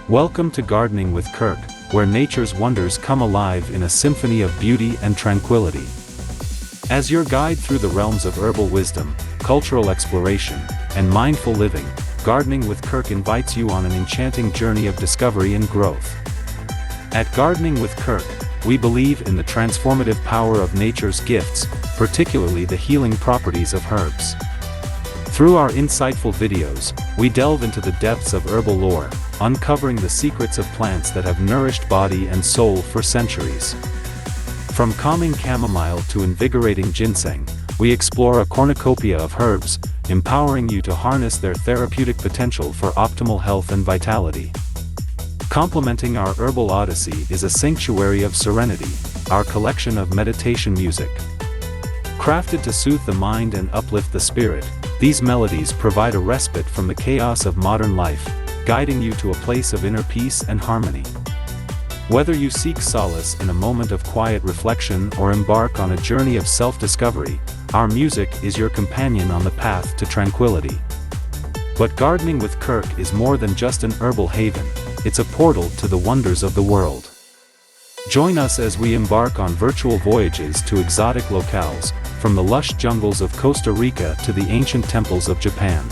Welcome to Gardening with Kirk, where nature's wonders come alive in a symphony of beauty and tranquility. As your guide through the realms of herbal wisdom, cultural exploration, and mindful living, Gardening with Kirk invites you on an enchanting journey of discovery and growth. At Gardening with Kirk, we believe in the transformative power of nature's gifts, particularly the healing properties of herbs. Through our insightful videos, we delve into the depths of herbal lore, uncovering the secrets of plants that have nourished body and soul for centuries. From calming chamomile to invigorating ginseng, we explore a cornucopia of herbs, empowering you to harness their therapeutic potential for optimal health and vitality. Complementing our herbal odyssey is a sanctuary of serenity, our collection of meditation music. Crafted to soothe the mind and uplift the spirit, these melodies provide a respite from the chaos of modern life, guiding you to a place of inner peace and harmony. Whether you seek solace in a moment of quiet reflection or embark on a journey of self-discovery, our music is your companion on the path to tranquility. But Gardening with Kirk is more than just an herbal haven, it's a portal to the wonders of the world. Join us as we embark on virtual voyages to exotic locales, from the lush jungles of Costa Rica to the ancient temples of Japan.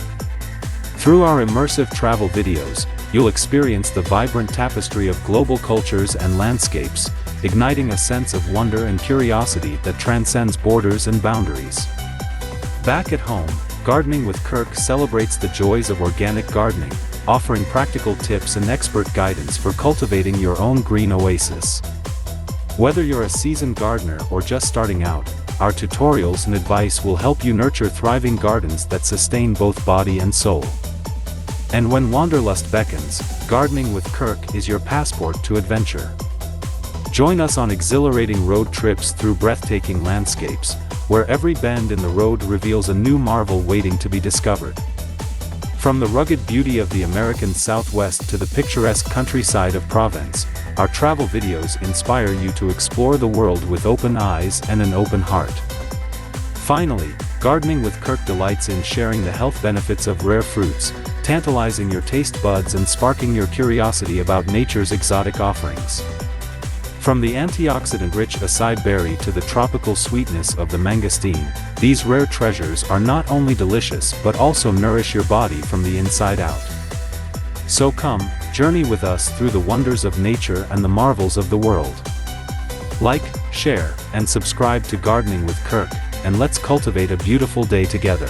Through our immersive travel videos, you'll experience the vibrant tapestry of global cultures and landscapes, igniting a sense of wonder and curiosity that transcends borders and boundaries. Back at home, Gardening with Kirk celebrates the joys of organic gardening, offering practical tips and expert guidance for cultivating your own green oasis. Whether you're a seasoned gardener or just starting out, our tutorials and advice will help you nurture thriving gardens that sustain both body and soul. And when wanderlust beckons, Gardening with Kirk is your passport to adventure. Join us on exhilarating road trips through breathtaking landscapes, where every bend in the road reveals a new marvel waiting to be discovered. From the rugged beauty of the American Southwest to the picturesque countryside of Provence, our travel videos inspire you to explore the world with open eyes and an open heart. Finally, Gardening with Kirk delights in sharing the health benefits of rare fruits, tantalizing your taste buds and sparking your curiosity about nature's exotic offerings. From the antioxidant-rich acai berry to the tropical sweetness of the mangosteen, these rare treasures are not only delicious but also nourish your body from the inside out. So come, journey with us through the wonders of nature and the marvels of the world. Like, share, and subscribe to Gardening with Kirk, and let's cultivate a beautiful day together.